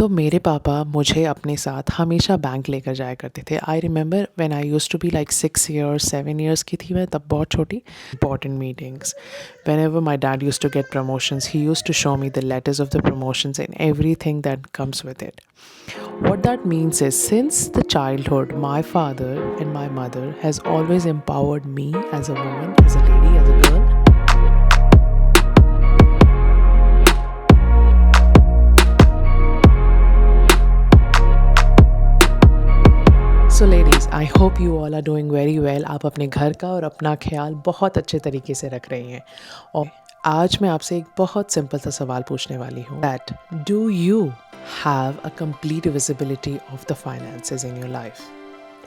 तो मेरे पापा मुझे अपने साथ हमेशा बैंक लेकर जाया करते थे। I remember when I used to be like 6 years 7 years की थी मैं, तब बहुत छोटी। Important meetings, whenever my dad used to get promotions, he used to show me the letters of the promotions and everything that comes with it. What that means is, since the childhood, my father and my mother has always empowered me as a woman, as a lady, as a girl. So ladies, I hope you all are doing very well. आप अपने घर का और अपना ख्याल बहुत अच्छे तरीके से रख रही हैं. और आज मैं आपसे एक बहुत सिंपल सा सवाल पूछने वाली हूँ, that do you have a complete visibility of the finances in your life.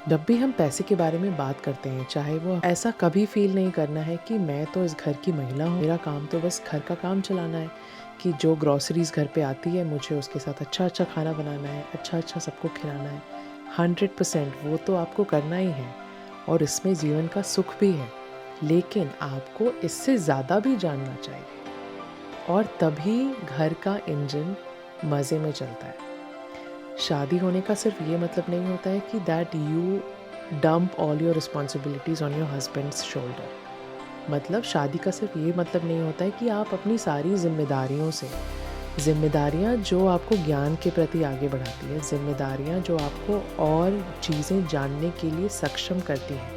जब भी हम पैसे के बारे में बात करते हैं, चाहे वो ऐसा कभी फील नहीं करना है कि मैं तो इस घर की महिला हूँ, मेरा काम तो बस घर का काम चलाना है, कि जो ग्रॉसरीज घर पे आती है मुझे उसके साथ अच्छा अच्छा खाना बनाना है, अच्छा अच्छा सबको खिलाना है. 100% वो तो आपको करना ही है और इसमें जीवन का सुख भी है, लेकिन आपको इससे ज़्यादा भी जानना चाहिए, और तभी घर का इंजन मज़े में चलता है. शादी होने का सिर्फ ये मतलब नहीं होता है कि that you dump all your responsibilities on your husbands shoulder. मतलब शादी का सिर्फ ये मतलब नहीं होता है कि आप अपनी सारी जिम्मेदारियाँ जो आपको ज्ञान के प्रति आगे बढ़ाती है, जिम्मेदारियाँ जो आपको और चीज़ें जानने के लिए सक्षम करती हैं,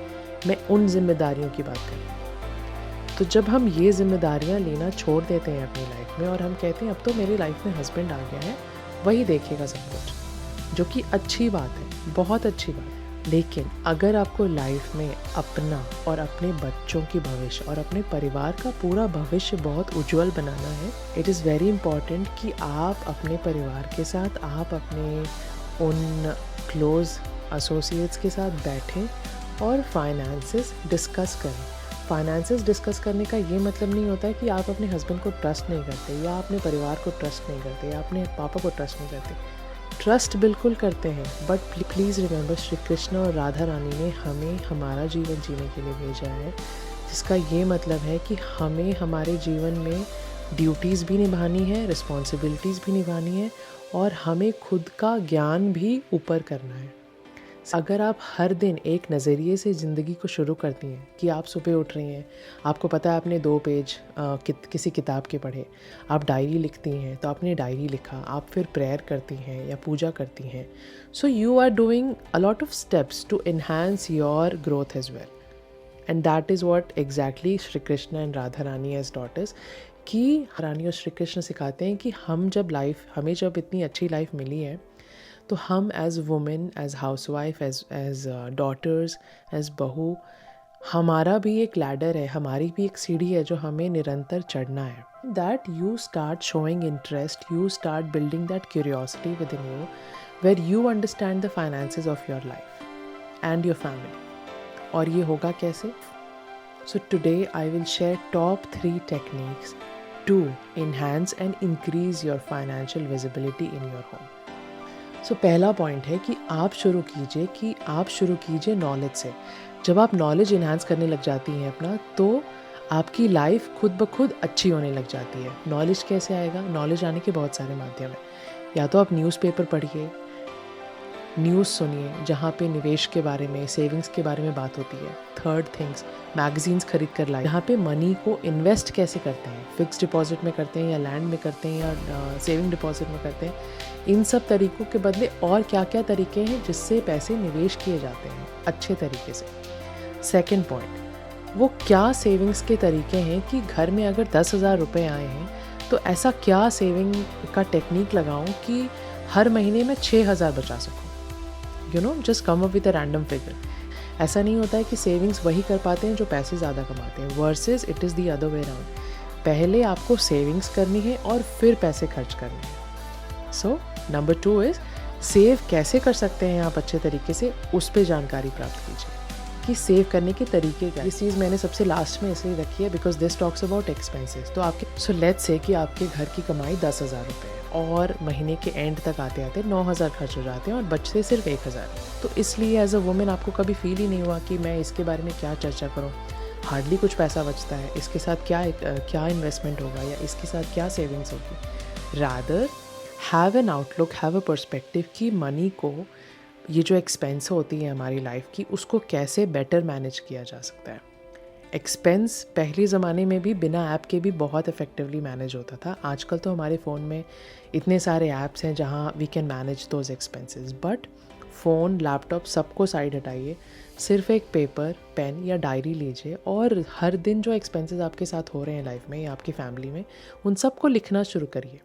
मैं उन जिम्मेदारियों की बात कर रही हूँ. तो जब हम ये जिम्मेदारियाँ लेना छोड़ देते हैं अपनी लाइफ में और हम कहते हैं अब तो मेरी लाइफ में हस्बैंड आ गया है, वही देखेगा सब कुछ, जो कि अच्छी बात है, बहुत अच्छी बात है. लेकिन अगर आपको लाइफ में अपना और अपने बच्चों की भविष्य और अपने परिवार का पूरा भविष्य बहुत उज्जवल बनाना है, इट इज़ वेरी इम्पॉर्टेंट कि आप अपने परिवार के साथ, आप अपने उन क्लोज एसोसिएट्स के साथ बैठें और फाइनेंसेस डिस्कस करें. फाइनेंसेस डिस्कस करने का ये मतलब नहीं होता है कि आप अपने हस्बैंड को ट्रस्ट नहीं करते, या अपने परिवार को ट्रस्ट नहीं करते, या अपने पापा को ट्रस्ट नहीं करते. ट्रस्ट बिल्कुल करते हैं, but please remember, Shri Krishna और राधा रानी ने हमें हमारा जीवन जीने के लिए भेजा है, जिसका ये मतलब है कि हमें हमारे जीवन में ड्यूटीज़ भी निभानी है, रिस्पॉन्सिबिलिटीज़ भी निभानी है, और हमें खुद का ज्ञान भी ऊपर करना है. अगर आप हर दिन एक नज़रिए से ज़िंदगी को शुरू करती हैं कि आप सुबह उठ रही हैं, आपको पता है आपने 2 पेज किसी किताब के पढ़े, आप डायरी लिखती हैं तो आपने डायरी लिखा, आप फिर प्रेयर करती हैं या पूजा करती हैं, so you are doing a lot of steps to enhance your growth as well. And that is what exactly Shri Krishna and Radha Rani as daughters, कि रानी और श्री कृष्ण सिखाते हैं कि हमें जब इतनी अच्छी लाइफ मिली है, तो हम as women, as housewife, as daughters, as bahu, हमारा भी एक लैडर है, हमारी भी एक सीढ़ी है जो हमें निरंतर चढ़ना है. That you start showing interest, you start building that curiosity within you, where you understand the finances of your life and your family. और ये होगा कैसे? So today I will share top 3 techniques to enhance and increase your financial visibility in your home. So पहला point है कि आप शुरू कीजिए नॉलेज से. जब आप नॉलेज इन्हांस करने लग जाती हैं अपना, तो आपकी लाइफ खुद ब खुद अच्छी होने लग जाती है. नॉलेज कैसे आएगा? नॉलेज आने के बहुत सारे माध्यम हैं. या तो आप न्यूज़पेपर पढ़िए, न्यूज़ सुनिए जहाँ पे निवेश के बारे में, सेविंग्स के बारे में बात होती है. थर्ड थिंग्स, मैगजीन्स खरीद कर लाइए जहाँ पे मनी को इन्वेस्ट कैसे करते हैं, फिक्स डिपॉजिट में करते हैं या लैंड में करते हैं या सेविंग डिपॉजिट में करते हैं. इन सब तरीक़ों के बदले और क्या क्या तरीके हैं जिससे पैसे निवेश किए जाते हैं अच्छे तरीके से. सेकेंड पॉइंट, वो क्या सेविंग्स के तरीके हैं कि घर में अगर 10,000 रुपये आए हैं तो ऐसा क्या सेविंग का टेक्निक लगाऊं कि हर महीने में 6,000 बचा सकूं. Just come up with a random figure. ऐसा नहीं होता है कि सेविंग्स वही कर पाते हैं जो पैसे ज़्यादा कमाते हैं, versus it is the other way around. पहले आपको सेविंग्स करनी है और फिर पैसे खर्च करने हैं. सो नंबर 2 इज़, सेव कैसे कर सकते हैं आप अच्छे तरीके से, उस पर जानकारी प्राप्त कीजिए कि सेव करने के तरीके क्या. इस चीज़ मैंने सबसे लास्ट में इसलिए रखी है because this talks about expenses. तो आपके लेट्स से कि आपके घर की कमाई 10,000 रुपये है और महीने के एंड तक आते आते 9,000 खर्च हो जाते हैं और बचते सिर्फ 1,000. तो इसलिए एज अ वुमेन आपको कभी फील ही नहीं हुआ कि मैं इसके बारे में क्या चर्चा करूँ. हार्डली कुछ पैसा बचता है, इसके साथ क्या इन्वेस्टमेंट होगा या इसके साथ क्या सेविंग्स होगी. Rather have an outlook, have a perspective कि मनी को, ये जो एक्सपेंस होती है हमारी लाइफ की, उसको कैसे बेटर मैनेज किया जा सकता है। एक्सपेंस पहले ज़माने में भी बिना ऐप के भी बहुत इफ़ेक्टिवली मैनेज होता था। आजकल तो हमारे फ़ोन में इतने सारे ऐप्स हैं जहाँ we can manage those expenses, but phone, laptop सबको साइड हटाइए, सिर्फ एक पेपर, पेन या डायरी लीजिए और हर दिन जो एक्सपेंसेस आपके साथ हो रहे हैं लाइफ में या आपकी फैमिली में, उन सबको लिखना शुरू करिए।